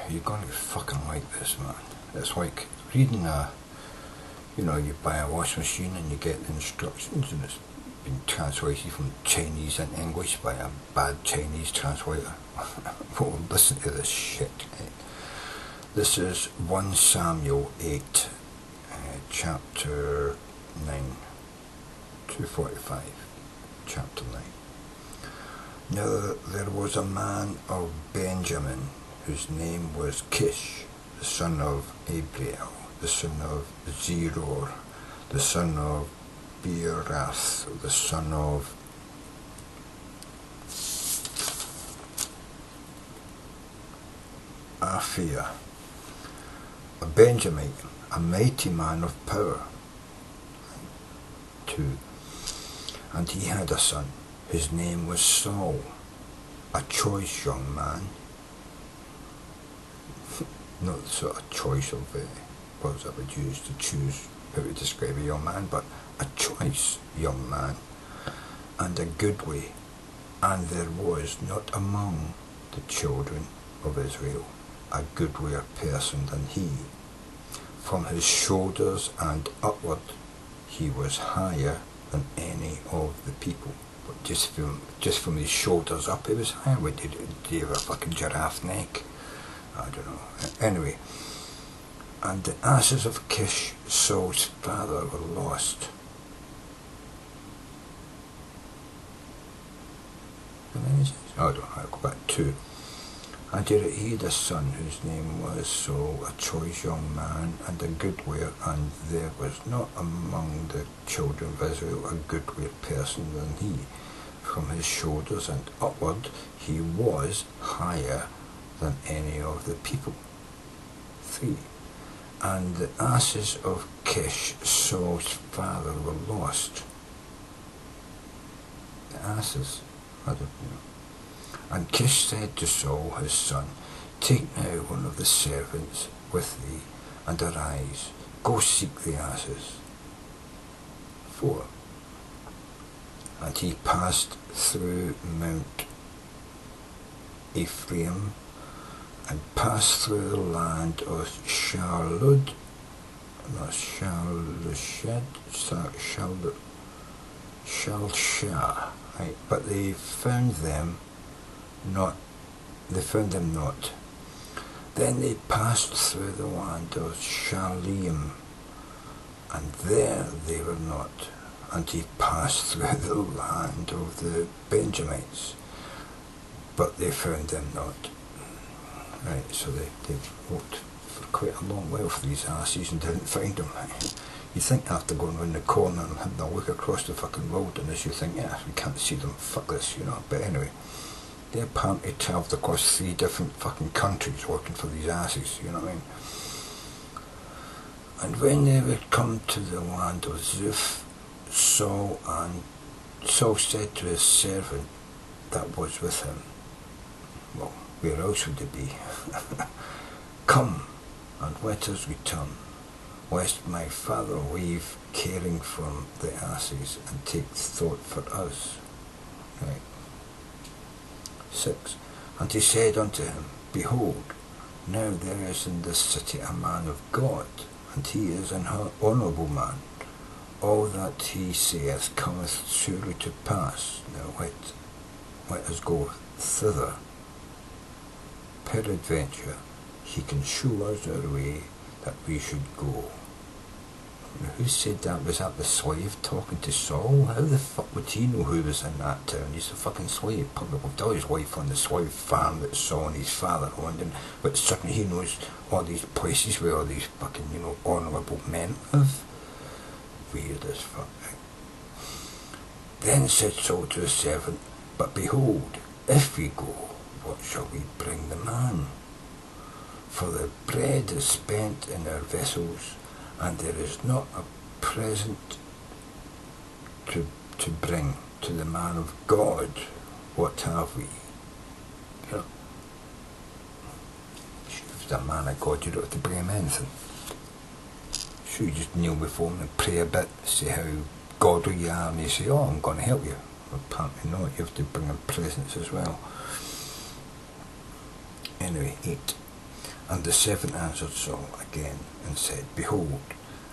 you're going to fucking like this, man. It's like reading you know, you buy a washing machine and you get the instructions and it's been translated from Chinese into English by a bad Chinese translator. Well, listen to this shit. This is 1 Samuel 8, chapter 9, 245, chapter 9. Now there was a man of Benjamin whose name was Kish, the son of Abiel, the son of Zeror, the son of Beerath, the son of Aphia, a Benjamite, a mighty man of power. 2. And he had a son, his name was Saul, a choice young man. Not the sort of choice of words I would use to choose how to describe a young man, but a choice young man, and a goodly, and there was not among the children of Israel a goodlier person than he. From his shoulders and upward he was higher than any of the people. But just from his shoulders up he was higher. Did he have a fucking giraffe neck? I don't know. Anyway, and the asses of Kish, Saul's father, were lost. How many is it? I don't know, I'll go back to. And he had a son whose name was Saul, a choice young man, and a goodlier, and there was not among the children of Israel a goodlier person than he. From his shoulders and upward he was higher than any of the people. 3. And the asses of Kish, Saul's father, were lost. The asses? I don't know. And Kish said to Saul his son, Take now one of the servants with thee, and arise, go seek the asses. 4. And he passed through Mount Ephraim, and passed through the land of Shalud, Shalshah, right? But they found them not. Then they passed through the land of Shalim, and there they were not. And he passed through the land of the Benjamites, but they found them not. Right, so they walked for quite a long while for these asses and didn't find them. You think after going round the corner and having a look across the fucking wilderness, you think, yeah, we can't see them, fuck this, you know. But anyway, they apparently travelled across 3 different fucking countries looking for these asses, you know what I mean? And when they would come to the land of Ziph, Saul said to his servant that was with him, well, where else would it be? Come, and let us return, lest my father leave caring for the asses, and take thought for us. Right. 6. And he said unto him, Behold, now there is in this city a man of God, and he is an honourable man. All that he saith cometh surely to pass. Now let us go thither. Peradventure he can show us our way that we should go. Now, who said that? Was that the slave talking to Saul? How the fuck would he know who was in that town? He's a fucking slave. Probably lived all his life on the slave farm that Saul and his father owned, but certainly he knows all these places where all these fucking, you know, honourable men live. Weird as fuck. Then said Saul to his servant, But behold, if we go, what shall we bring the man? For the bread is spent in our vessels, and there is not a present to bring to the man of God. What have we? You know, if you're a man of God, you don't have to bring him anything. So you just kneel before him and pray a bit, say how godly you are, and you say, oh, I'm going to help you. Well, apparently not, you have to bring him presents as well. Anyway, 8. And the servant answered Saul again and said, Behold,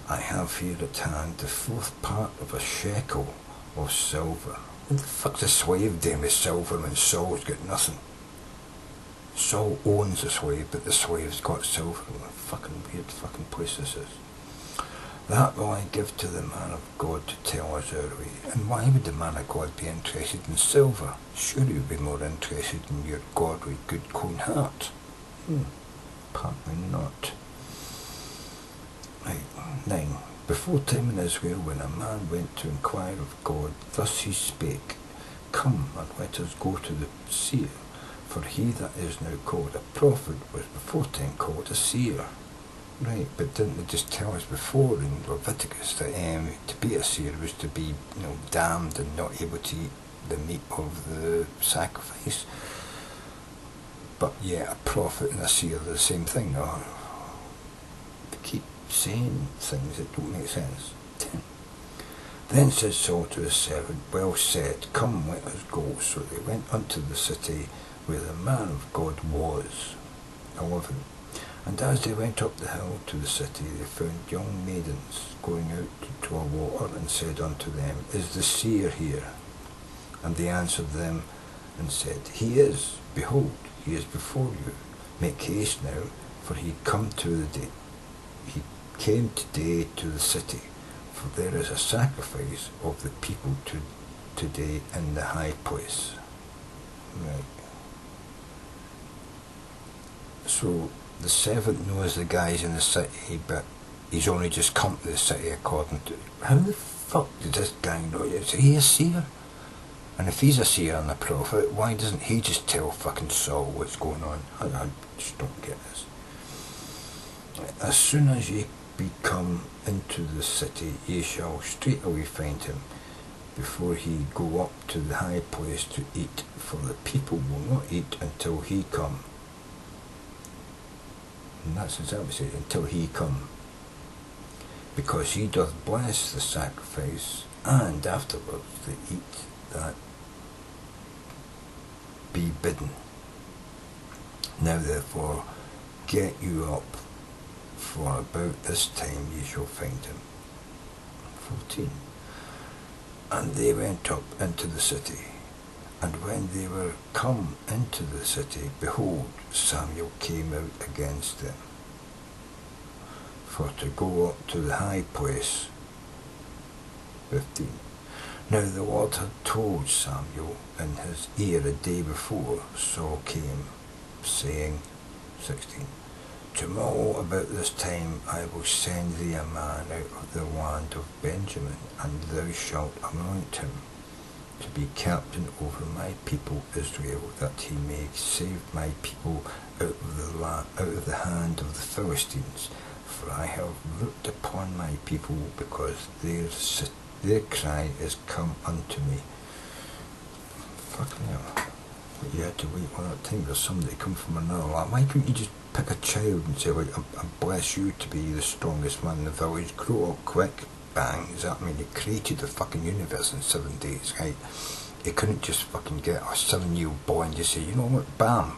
I have here at hand the fourth part of a shekel of silver. What the fuck's a slave doing with silver when Saul's got nothing? Saul owns the slave, but the slave's got silver. What a fucking weird fucking place this is. That will I give to the man of God to tell us our way. And why would the man of God be interested in silver? Surely he would be more interested in your godly, good, clean heart. Apparently not. Right, 9. Before time in Israel, when a man went to inquire of God, thus he spake, Come, and let us go to the seer, for he that is now called a prophet was before time called a seer. Right, but didn't they just tell us before in Leviticus that to be a seer was to be, damned and not able to eat the meat of the sacrifice? But yeah, a prophet and a seer are the same thing, no? They keep saying things that don't make sense. 10. Then said Saul to his servant, Well said, come, let us go. So they went unto the city where the man of God was. 11. And as they went up the hill to the city, they found young maidens going out to draw water, and said unto them, Is the seer here? And they answered them and said, He is. Behold, he is before you. Make haste now, for he came today to the city, for there is a sacrifice of the people today in the high place. Right. So the servant knows the guy's in the city, but he's only just come to the city according to... How the fuck did this guy know? Is he a seer? And if he's a seer and a prophet, why doesn't he just tell fucking Saul what's going on? I just don't get this. As soon as ye be come into the city, ye shall straightway find him, before he go up to the high place to eat, for the people will not eat until he come. And that's exactly what it says, until he come. Because he doth bless the sacrifice, and afterwards they eat that be bidden. Now therefore get you up, for about this time ye shall find him. 14. And they went up into the city, and when they were come into the city, behold, Samuel came out against them, for to go up to the high place. 15. Now the Lord had told Samuel in his ear a day before Saul came, saying, 16. Tomorrow about this time I will send thee a man out of the land of Benjamin, and thou shalt anoint him to be captain over my people Israel, that he may save my people out of the hand of the Philistines. For I have looked upon my people, because their cry is come unto me. Fucking hell. You had to wait all that time for somebody to come from another land. Why couldn't you just pick a child and say, like, I bless you to be the strongest man in the village, grow up quick, bang? Does that mean he created the fucking universe in 7 days, right? He couldn't just fucking get a 7-year-old boy and just say, you know what, bam,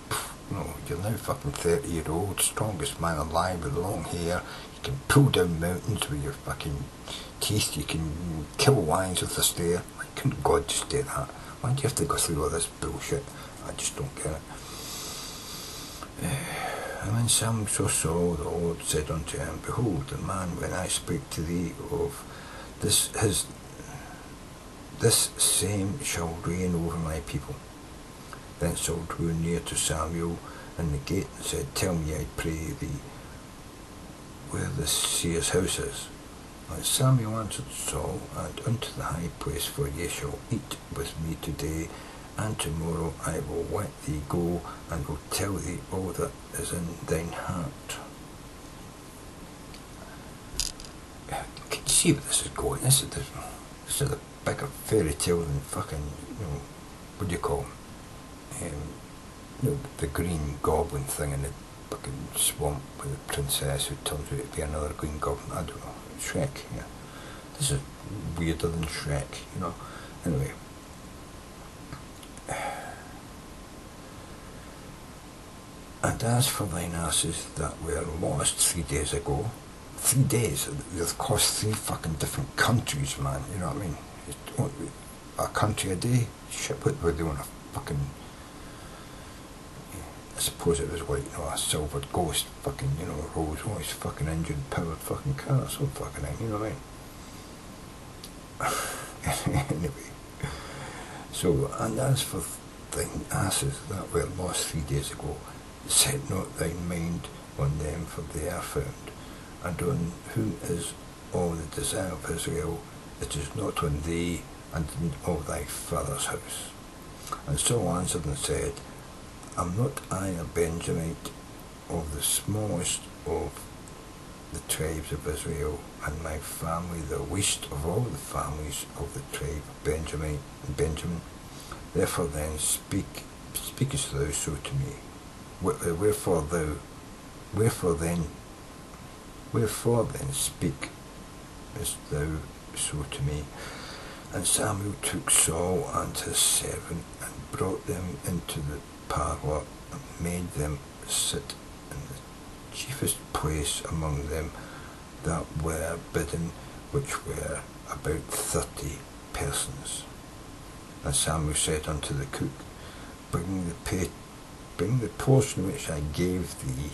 no, you're now fucking 30-year-old, strongest man alive with long hair, you can pull down mountains with your fucking teeth, you can kill lions with a stare. Why couldn't God just do that? Why do you have to go through all this bullshit? I just don't get it. And when Samuel saw, the Lord said unto him, Behold, the man when I speak to thee of this same shall reign over my people. Then Saul drew near to Samuel in the gate and said, Tell me, I pray thee, where the seer's house is. And Samuel answered Saul, And unto the high place, for ye shall eat with me today, and tomorrow I will let thee go, and will tell thee all that is in thine heart. Can you see where this is going? This is a bigger fairy tale than fucking, what do you call them? The green goblin thing in the fucking swamp with the princess who turns out to be another green goblin. I don't know. Shrek, yeah. This is weirder than Shrek, Anyway. And as for thine asses that were lost 3 days ago, 3 days, they've cost 3 fucking different countries, man, you know what I mean? A country a day? Shit, what were they on a fucking... I suppose it was like, you know, a silver ghost fucking, you know, Rolls Royce fucking engine powered fucking car or some fucking thing, you know what I mean? Anyway, so, and as for thine asses that were lost 3 days ago, set not thy mind on them, for they are found, and on whom is all the desire of Israel, it is not on thee and in all thy father's house. And Saul answered and said, Am not I a Benjamite, of the smallest of the tribes of Israel, and my family the least of all the families of the tribe of Benjamin? Therefore then speakest thou so to me. Wherefore then speakest thou so to me? And Samuel took Saul and his servant, and brought them into the parlour, and made them sit in the chiefest place among them that were bidden, which were about 30 persons. And Samuel said unto the cook, Bring the portion which I gave thee,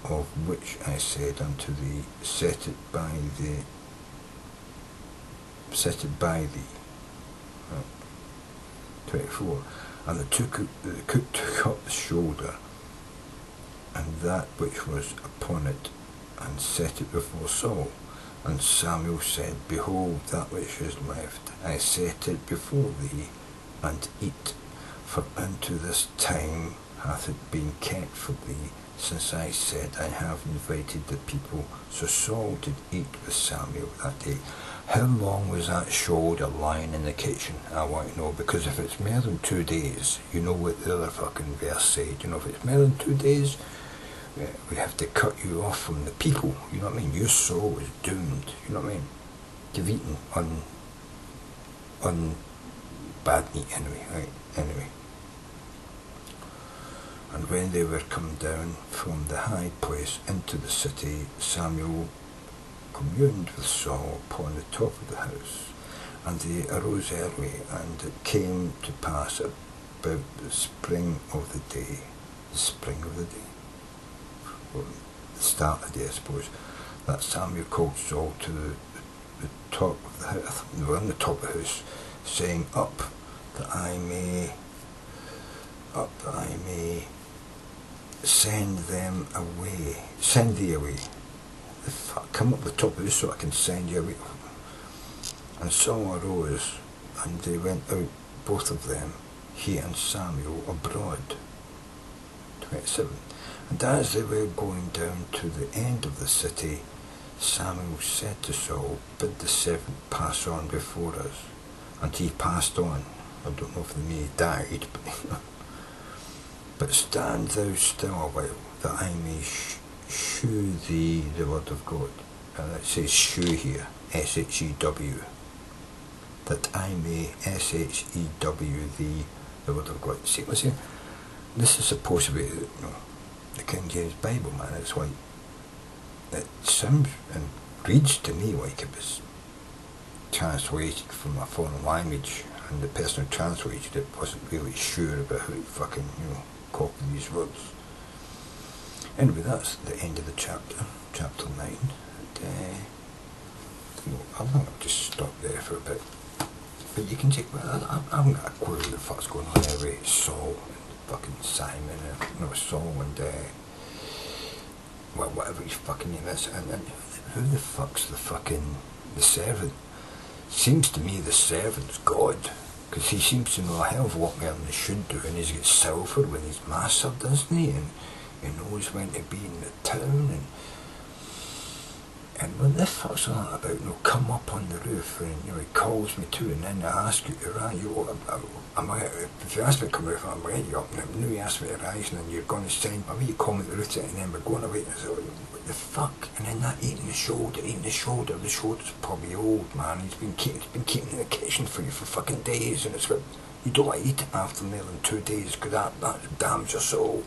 of which I said unto thee, set it by thee. Right. 24. And the cook took up the shoulder, and that which was upon it, and set it before Saul. And Samuel said, Behold, that which is left, I set it before thee, and eat. For unto this time hath it been kept for thee, since I said, I have invited the people. So Saul did eat with Samuel that day. How long was that shoulder lying in the kitchen? I want to know, because if it's more than 2 days, you know what the other fucking verse said, you know, if it's more than 2 days, we have to cut you off from the people, you know what I mean? Your soul is doomed, you know what I mean? You've eaten on bad meat anyway, right? Anyway. And when they were come down from the high place into the city, Samuel communed with Saul upon the top of the house. And they arose early, and it came to pass about the spring of the day, or the start of the day, I suppose, that Samuel called Saul to the top of the house, they were on the top of the house, saying, Up, that I may send thee away. Come up the top of this so I can send you away. And Saul arose, and they went out, both of them, he and Samuel, abroad. 27. And as they were going down to the end of the city, Samuel said to Saul, Bid the servant pass on before us. And he passed on. I don't know if the may died, but stand thou still a while, that I may shew thee the word of God. And it says shew here, S-H-E-W. That I may S-H-E-W thee the word of God. See what I'm saying? This is supposed to be, you know, the King James Bible, man. It's like, it sounds and reads to me like it was translated from a foreign language, and the person who translated it wasn't really sure about how to fucking, you know, copy these words. Anyway, that's the end of the chapter 9. And, I think I'll just stop there for a bit. But you can take, I haven't got a clue what the fuck's going on anyway. Saul and fucking Simon, and Saul and whatever his fucking name is, and who the fuck's the servant? Seems to me the servant's God, because he seems to know a hell of a lot more than he should do, and he's got silver when he's master, doesn't he? And he knows when to be in the town, and when the fuck's all that about, come up on the roof, and he calls me to, and then I ask you to rise. If you ask me to come roof, I'm ready up, and now you ask me to rise, and then you're going to send me, you call me to the roof, and then we're going away, and I say, what the fuck? And then that eating the shoulder's probably old, man. He's been keeping in the kitchen for you for fucking days, and it's got You don't want to eat it after more than 2 days because that damns your soul.